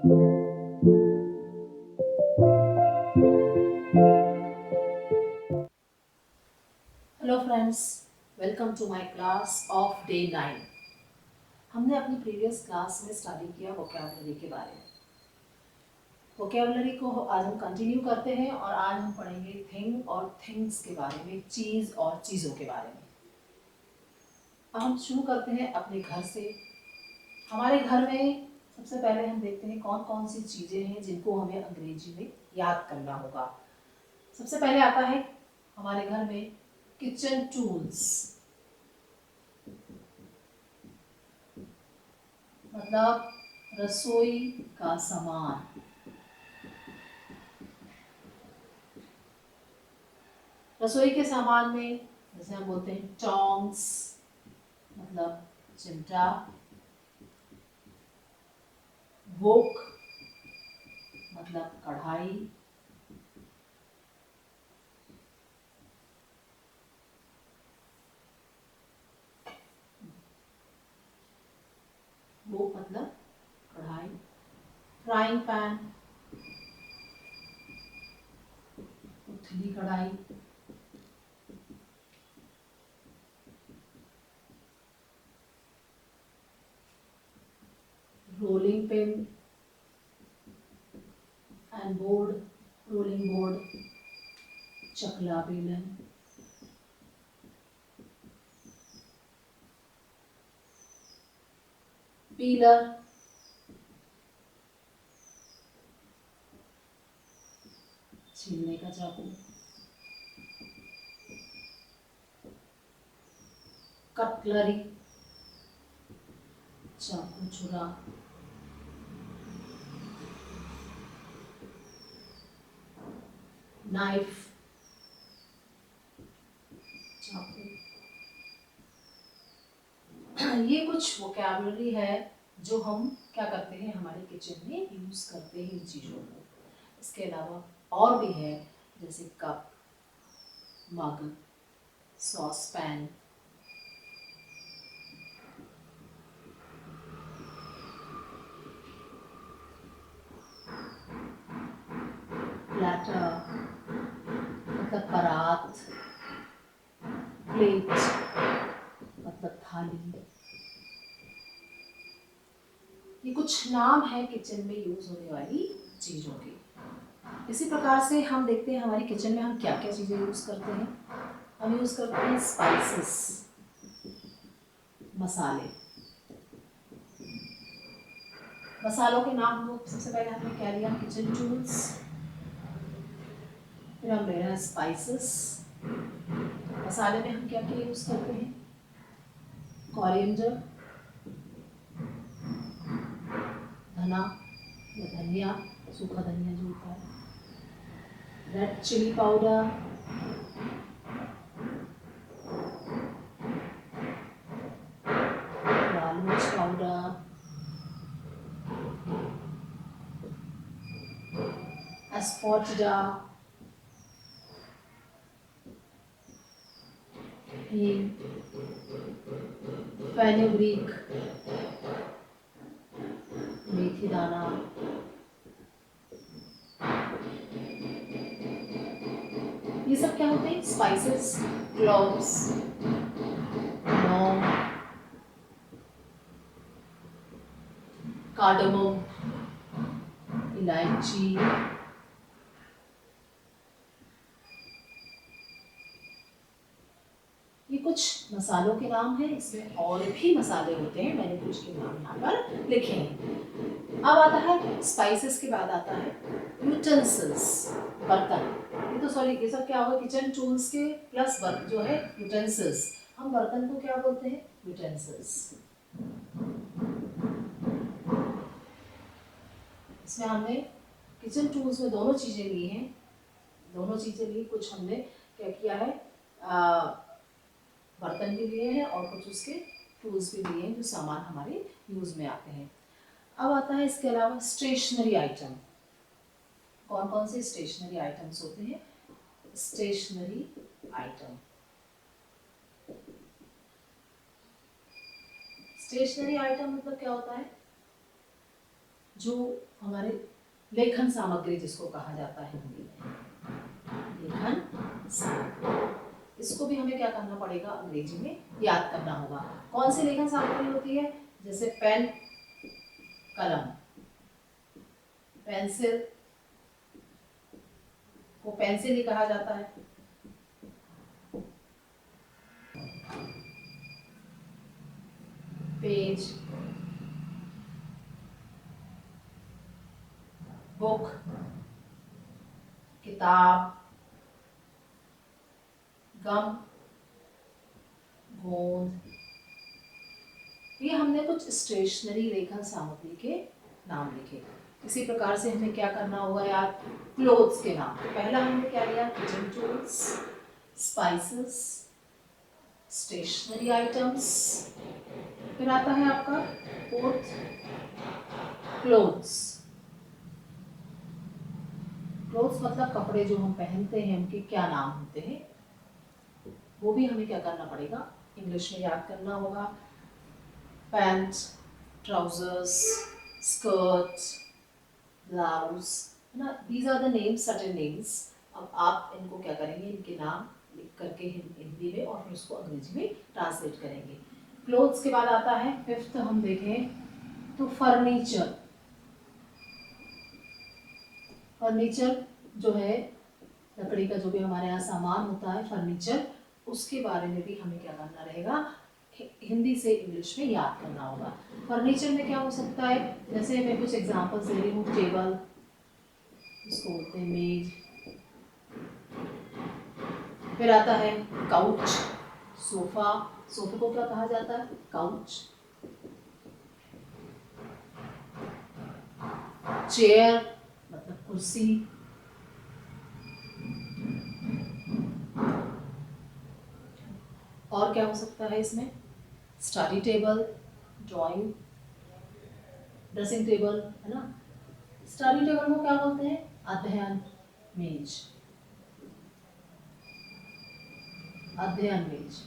Hello friends, welcome to my class of day 9। हमने अपनी previous class में study किया वोकैबुलरी के बारे में। वोकैबुलरी को आज हम कंटिन्यू करते हैं और आज हम पढ़ेंगे थिंग और थिंग्स के बारे में, चीज़ और चीज़ों के बारे में। अब हम शुरू करते हैं अपने घर से। हमारे घर में सबसे पहले हम देखते हैं कौन कौन सी चीज़ें हैं जिनको हमें अंग्रेजी में याद करना होगा। सबसे पहले आता है हमारे घर में किचन टूल्स, मतलब रसोई का सामान। रसोई के सामान में जैसे हम बोलते हैं टोंग्स, मतलब चिमटा, वोक मतलब कढ़ाई, वोक मतलब कढ़ाई, फ्राइंग पैन, उथली कढ़ाई, rolling pin and board, rolling board, चकला बेलन, पीलर, छीलने का चाकू, कटलरी, चाकू छुरा, नाइफ, चाकू। ये कुछ वोकैबुलरी है जो हम क्या करते हैं, हमारे किचन में यूज करते हैं इन चीज़ों को। इसके अलावा और भी है, जैसे कप, मग, सॉस पैन, प्लेटर मतलब परात, प्लेट मतलब थाली। ये कुछ नाम है किचन में यूज होने वाली चीज़ों के। इसी प्रकार से हम देखते हैं हमारी किचन में हम क्या क्या चीज़ें यूज करते हैं। हम यूज करते हैं स्पाइसेस, मसाले। मसालों के नाम हम लोग सबसे पहले हमने क्या लिया, किचन टूल्स, फिर हम ले रहे हैं स्पाइसेस। मसाले में हम क्या क्या यूज करते हैं, कोरिएंडर, धना या धनिया, सूखा धनिया जो होता है, रेड चिली पाउडर, लाल मिर्च पाउडर, एस्फोटिडा, हींग, फेनुग्रीक, मेथी दाना। ये सब क्या होते हैं, स्पाइसेस, क्लोव्स, लौंग, कार्डमम, इलायची। ये कुछ मसालों के नाम हैं। इसमें और भी मसाले होते हैं, मैंने कुछ के नाम यहाँ पर लिखे हैं। अब आता है स्पाइसेस के बाद आता है यूटेंसिल्स, बर्तन। ये तो सॉरी, ये सब क्या होगा, किचन टूल्स के प्लस वर्क जो है यूटेंसिल्स। हम बर्तन को क्या बोलते हैं, यूटेंसिल्स। इसमें हमने किचन टूल्स में दोनों चीज़ें ली हैं, दोनों चीज़ें ली। कुछ हमने क्या किया है, बर्तन भी लिए हैं और कुछ उसके टूल्स भी लिए हैं जो सामान हमारे यूज़ में आते हैं। अब आता है इसके अलावा स्टेशनरी आइटम। कौन कौन से स्टेशनरी आइटम्स होते हैं, स्टेशनरी आइटम। स्टेशनरी आइटम मतलब क्या होता है, जो हमारे लेखन सामग्री जिसको कहा जाता है हिंदी में, लेखन सामग्री, इसको भी हमें क्या करना पड़ेगा, अंग्रेजी में याद करना होगा। कौन सी लेखन सामग्री होती है? जैसे पेन, कलम, पेंसिल को पेंसिल ही कहा जाता है। पेज, बुक, किताब, गम, गोंद। ये हमने कुछ स्टेशनरी लेखन सामग्री के नाम लिखे। इसी प्रकार से हमें क्या करना होगा यार, क्लोथ्स के नाम। तो पहला हमने क्या लिया, kitchen tools, spices, stationery items. फिर आता है आपका फोर्थ, क्लोथ्स। क्लोथ्स मतलब कपड़े जो हम पहनते हैं, उनके क्या नाम होते हैं, वो भी हमें क्या करना पड़ेगा, इंग्लिश में याद करना होगा। पैंट, ट्राउजर्स, स्कर्ट, ब्लाउज, है ना, these are the names, certain names. अब आप इनको क्या करेंगे, इनके नाम लिख करके हिंदी में और फिर उसको अंग्रेजी में ट्रांसलेट करेंगे। क्लोथ्स के बाद आता है फिफ्थ, हम देखें तो फर्नीचर। फर्नीचर जो है, लकड़ी का जो भी हमारे यहाँ सामान होता है फर्नीचर, उसके बारे में भी हमें क्या करना रहेगा, हिंदी से इंग्लिश में याद करना होगा। फर्नीचर में क्या हो सकता है, जैसे मैं कुछ एग्जांपल्स दे रही हूँ, टेबल, इसको बोलते हैं मेज। फिर आता है काउच, सोफा, सोफे को क्या कहा जाता है, काउच। चेयर मतलब कुर्सी। और क्या हो सकता है इसमें, study table, drawing, dressing table, है ना। स्टडी टेबल को क्या बोलते हैं, अध्ययन मेज, अध्ययन मेज।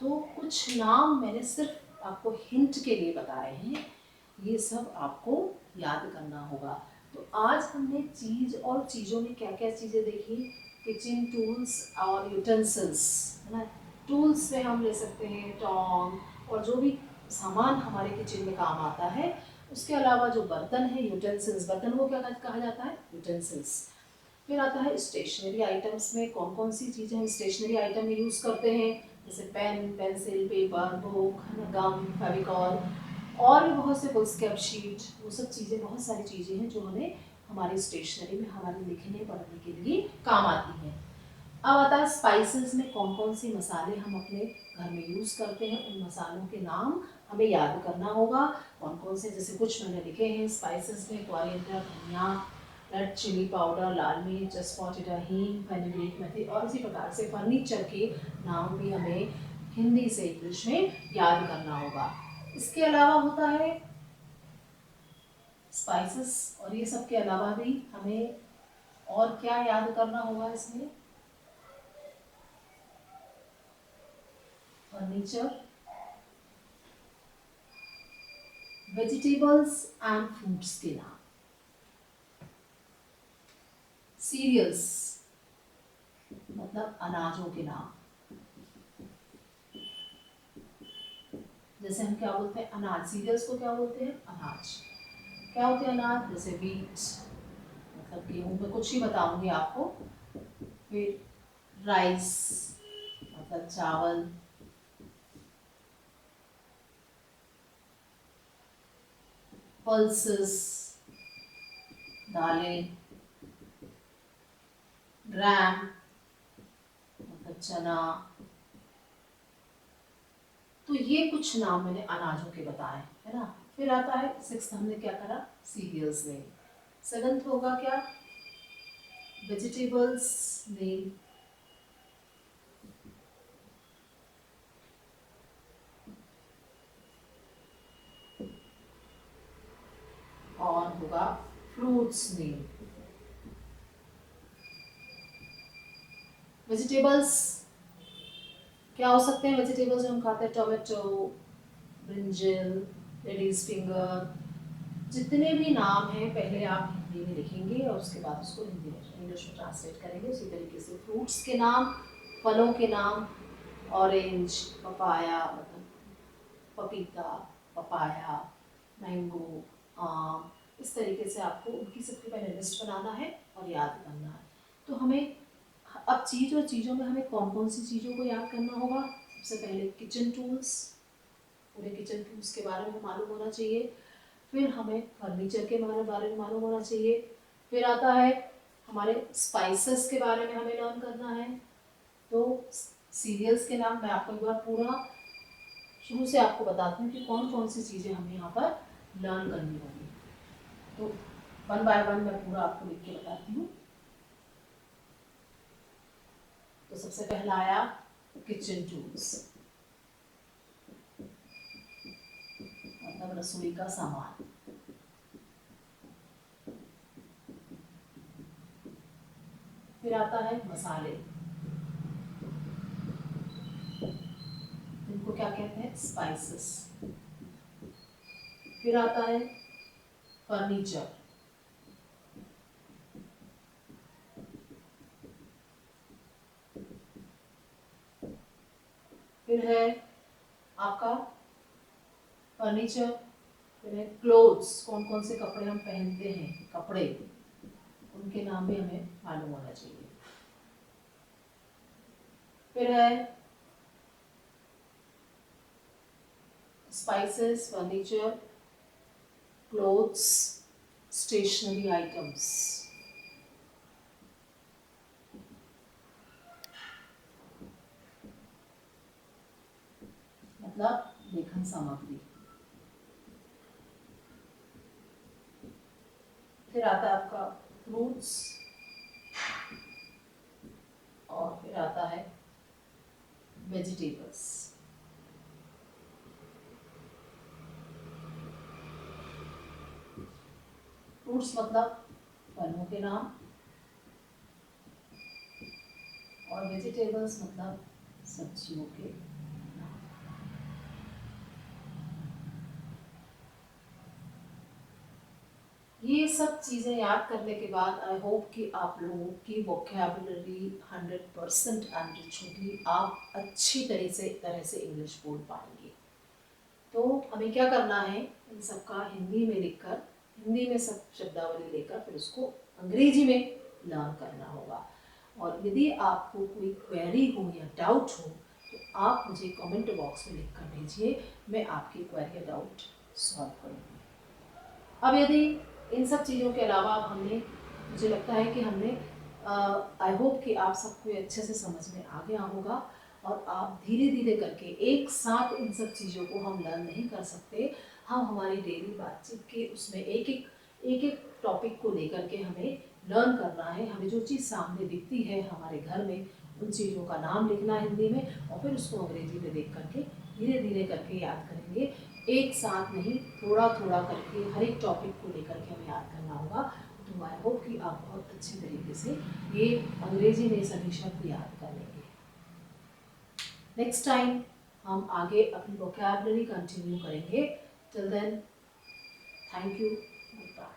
तो कुछ नाम मैंने सिर्फ आपको हिंट के लिए बताए हैं, ये सब आपको याद करना होगा। तो आज हमने चीज और चीज़ों में क्या क्या चीज़ें देखी, किचन टूल्स और यूटेंसिल्स, है ना। टूल्स में हम ले सकते हैं टॉन्ग और जो भी सामान हमारे किचन में काम आता है। उसके अलावा जो बर्तन है, यूटेंसिल्स, बर्तन को क्या कहा जाता है, यूटेंसिल्स। फिर आता है स्टेशनरी आइटम्स में कौन कौन सी चीज़ें हम स्टेशनरी आइटम में यूज़ करते हैं, जैसे पेन, पेंसिल, पेपर, बुक, गम, फेविकॉल, और भी बहुत से फुलस्केप शीट, वो सब चीज़ें, बहुत सारी चीज़ें हैं जो हमें हमारी स्टेशनरी में हमारे लिखने पढ़ने के लिए काम आती हैं। अब आता है स्पाइसेस में कौन कौन से मसाले हम अपने घर में यूज़ करते हैं, उन मसालों के नाम हमें याद करना होगा। कौन कौन से, जैसे कुछ मैंने लिखे हैं स्पाइसेस में, कोरिएंडर, धनिया, रेड चिली पाउडर, लाल मिर्च, स्पॉटेड हींग, फेनुग्रीक मेथी, और इसी प्रकार से फर्नीचर के नाम भी हमें हिंदी से इंग्लिश में याद करना होगा। इसके अलावा होता है स्पाइसेस, और ये सब के अलावा भी हमें और क्या याद करना होगा इसमें, फर्नीचर, वेजिटेबल्स एंड फ्रूट्स के नाम, सीरियल्स मतलब अनाजों के नाम। जैसे हम क्या बोलते हैं, अनाज, सीरियल्स को क्या बोलते हैं, अनाज। क्या होते हैं अनाज, जैसे वीट मतलब गेहूं, में कुछ ही बताऊंगी आपको। फिर राइस मतलब चावल, पल्सेस दालें, ग्राम मतलब चना। तो ये कुछ नाम मैंने अनाजों के बताए, है ना। फिर आता है सिक्स्थ, हमने क्या करा, सीरियल्स नेम। सेवेंथ होगा क्या, वेजिटेबल्स नेम। और होगा फ्रूट्स नेम। वेजिटेबल्स क्या हो सकते हैं, वेजिटेबल्स जो हम खाते हैं, टोमेटो, ब्रिंजल, लेडीज फिंगर, जितने भी नाम हैं पहले आप हिंदी में लिखेंगे और उसके बाद उसको हिंदी में इंग्लिश में ट्रांसलेट करेंगे। उसी तरीके से फ्रूट्स के नाम, फलों के नाम, ऑरेंज, पपाया मतलब पपीता, पपाया, मैंगो, आम, इस तरीके से आपको उनकी सबसे पहले लिस्ट बनाना है और याद करना है। तो हमें अब चीज़ों में हमें कौन कौन सी चीज़ों को याद करना होगा। सबसे पहले किचन टूल्स, पूरे किचन टूल्स के बारे में मालूम होना चाहिए। फिर हमें फर्नीचर के बारे में मालूम होना चाहिए। फिर आता है हमारे स्पाइसेस के बारे में हमें लर्न करना है। तो सीरियल्स के नाम मैं आपको एक बार पूरा शुरू से आपको बताती हूँ कि कौन कौन सी चीज़ें हमें यहाँ पर लर्न करनी होगी। तो वन बाय वन मैं पूरा आपको लिख के बताती हूँ। तो सबसे पहला आया किचन टूल्स, मतलब रसोई का सामान। फिर आता है मसाले, इनको क्या कहते हैं, स्पाइसेस। फिर आता है फर्नीचर, फिर है आपका फर्नीचर, फिर है क्लोथ्स, कौन कौन से कपड़े हम पहनते हैं, कपड़े, उनके नाम भी हमें मालूम होना चाहिए। फिर है spices, furniture, clothes, stationery items, मतलब लेखन सामग्री। फिर आता है आपका फ्रूट्स और फिर आता है वेजिटेबल्स। फ्रूट्स मतलब फलों के नाम और वेजिटेबल्स मतलब सब्जियों के नाम। ये सब चीज़ें याद करने के बाद आई होप कि आप लोगों की वोकैबुलरी 100% एनरिच होगी, आप अच्छी तरह से इंग्लिश बोल पाएंगे। तो हमें क्या करना है, इन सब का हिंदी में लिखकर, हिंदी में सब शब्दावली लेकर फिर उसको अंग्रेजी में लर्न करना होगा। और यदि आपको कोई क्वेरी हो या डाउट हो तो आप मुझे कमेंट बॉक्स में लिख कर भेजिए, मैं आपकी क्वेरी या डाउट सॉल्व करूँगी। अब यदि इन सब चीज़ों के अलावा हमने, मुझे लगता है कि हमने आई होप कि आप सबको अच्छे से समझ में आ गया होगा और आप धीरे धीरे करके एक साथ इन सब चीज़ों को हम लर्न नहीं कर सकते। हम हमारी डेली बातचीत के उसमें एक एक टॉपिक को लेकर के हमें लर्न करना है। हमें जो चीज़ सामने दिखती है हमारे घर में, उन चीज़ों का नाम लिखना है हिंदी में और फिर उसको अंग्रेजी में देख करके धीरे धीरे करके याद करेंगे। एक साथ नहीं, थोड़ा थोड़ा करके हर एक टॉपिक को लेकर के हमें याद करना होगा। तो आई होप कि आप बहुत अच्छी तरीके से ये अंग्रेजी में सभी शब्द याद कर लेंगे। नेक्स्ट टाइम हम आगे अपनी वोकैबुलरी कंटिन्यू करेंगे। Till then, thank you, good bye.